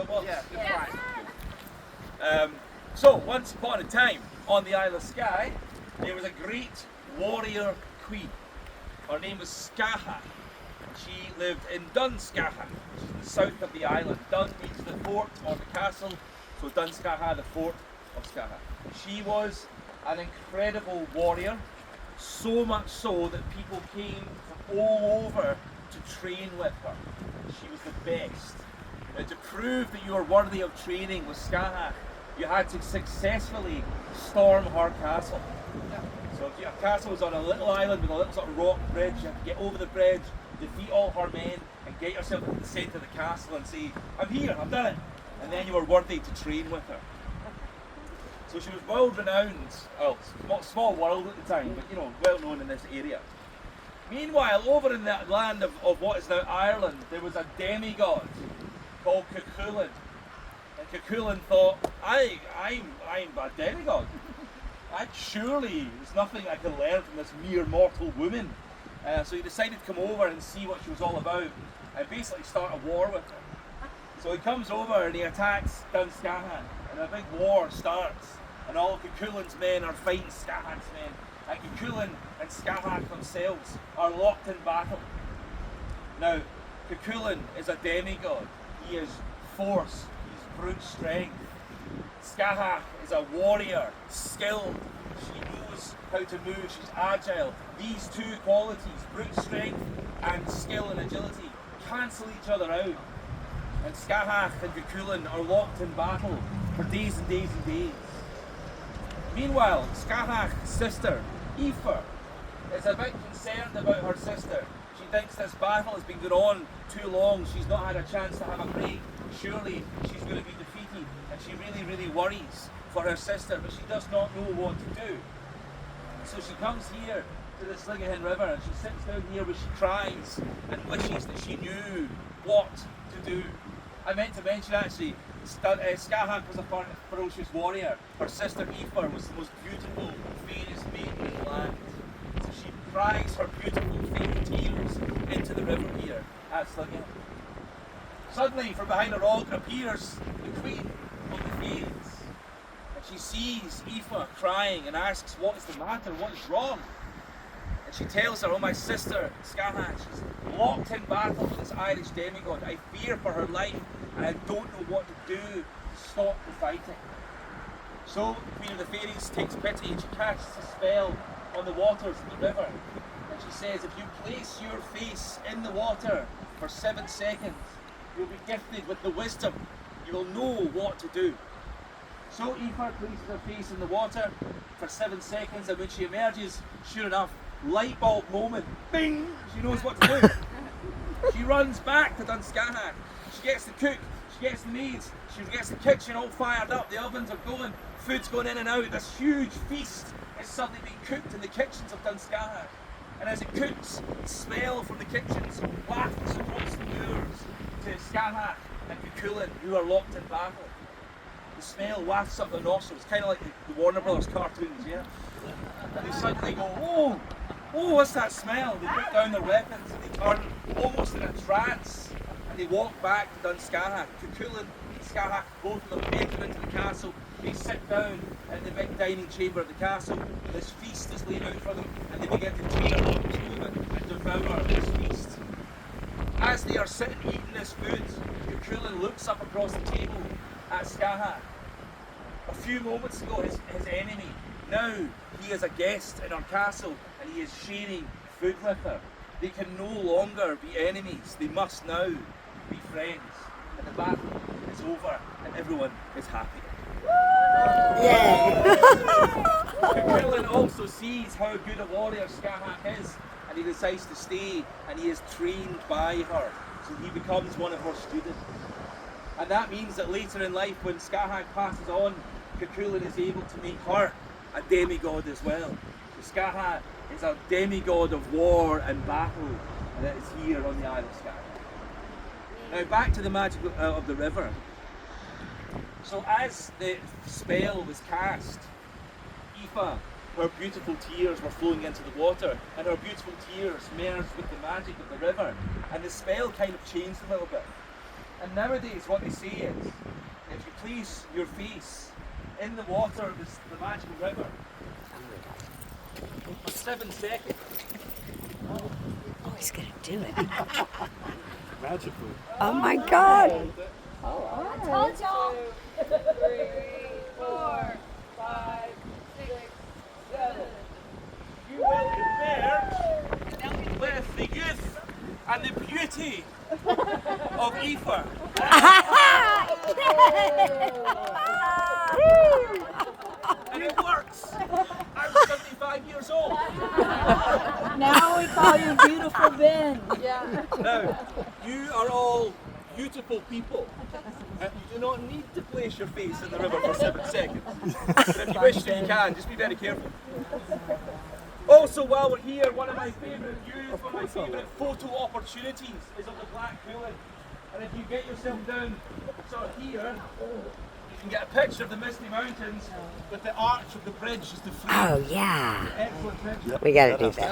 it was? Yeah, it's fine. So, once upon a time, on the Isle of Skye, there was a great warrior queen. Her name was Skye. She lived in Skye, which is in the south of the island. Dun means the fort or the castle, so Skye, the fort of Skye. She was an incredible warrior, so much so that people came from all over to train with her. She was the best. Now, to prove that you were worthy of training with Skye, you had to successfully storm her castle. So if your castle was on a little island with a little sort of rock bridge, you had to get over the bridge, defeat all her men, and get yourself to the centre of the castle and say, I'm here, I've done it. And then you were worthy to train with her. So she was world renowned, well, small world at the time, but you know, well known in this area. Meanwhile, over in that land of what is now Ireland, there was a demigod called Cuchulainn. And Cuchulainn thought, I'm a demigod. Surely there's nothing I can learn from this mere mortal woman. So he decided to come over and see what she was all about and basically start a war with her. So he comes over and he attacks Skye, and a big war starts. And all of Cuchulainn's men are fighting Skye's men. And Cuchulainn and Skye themselves are locked in battle. Now, Cuchulainn is a demigod. He is force, he's brute strength. Skye is a warrior, skilled. She knows how to move, she's agile. These two qualities, brute strength and skill and agility, cancel each other out. And Skye and Cuchulainn are locked in battle for days and days and days. Meanwhile, Skye's sister, Aoife, is a bit concerned about her sister. She thinks this battle has been going on too long, she's not had a chance to have a break. Surely she's going to be defeated, and she really, really worries for her sister, but she does not know what to do. So she comes here to the Skye River and she sits down here where she cries and wishes that she knew what to do. I meant to mention actually, Skye was a ferocious warrior. Her sister Aoife was the most beautiful, fairest maiden in the land. So she cries her beautiful, fair tears into the river here at Skye. Suddenly, from behind a rock appears the queen of the fairies. And she sees Aoife crying and asks, what is the matter, what is wrong? And she tells her, oh, my sister, Skye, she's locked in battle with this Irish demigod. I fear for her life and I don't know what to do to stop the fighting. So the Queen of the Fairies takes pity and she casts a spell on the waters of the river. And she says, if you place your face in the water for 7 seconds, you'll be gifted with the wisdom. You will know what to do. So Aoife places her face in the water for 7 seconds, and when she emerges, sure enough, light bulb moment, bing, she knows what to do. She runs back to Skye. She gets the cook, she gets the maids, she gets the kitchen all fired up, the ovens are going, food's going in and out, this huge feast is suddenly being cooked in the kitchens of Skye. And as it cooks, the smell from the kitchens wafts across the moors to Skye and Cuchulainn, who are locked in battle. The smell wafts up their nostrils, kind of like the Warner Brothers cartoons, yeah? And they suddenly go, oh, what's that smell? They put down their weapons and they turn almost in a trance and they walk back to Skye. Cuchulainn and Skye, both of them enter into the castle. They sit down in the big dining chamber of the castle. This feast is laid out for them and they begin to tear up and devour this feast. As they are sitting eating this food, Cuchulainn looks up across the table at Skye. A few moments ago, his enemy. Now he is a guest in our castle and he is sharing food with her. They can no longer be enemies. They must now be friends. And the battle is over and everyone is happy. Yeah. Cuchulainn also sees how good a warrior Skye is and he decides to stay and he is trained by her. So he becomes one of her students. And that means that later in life when Skye passes on, Cuchulainn is able to make her a demigod as well. So Skye is a demigod of war and battle and it is here on the Isle of Skye. Now back to the magic of the river. So as the spell was cast, Aoife, her beautiful tears were flowing into the water and her beautiful tears merged with the magic of the river and the spell kind of changed a little bit. And nowadays what they say is, if you place your face in the water of the magical river for 7 seconds. Oh, he's gonna do it. Magical. Oh my God. I told y'all. 2, 3, 4, 5, 6, 7. You will emerge with the youth and the beauty of Aoife. And it works. I'm 75 years old. Now we call you Beautiful Ben. Yeah. Now, you are all beautiful people. You do not need to place your face in the river for 7 seconds. If you wish to, you can. Just be very careful. Also, while we're here, one of my favourite views, one of my favourite photo opportunities is of the Black Coulee. And if you get yourself down sort of here, you can get a picture of the Misty Mountains with the arch of the bridge just to flee. Oh yeah. Excellent picture. We gotta do that.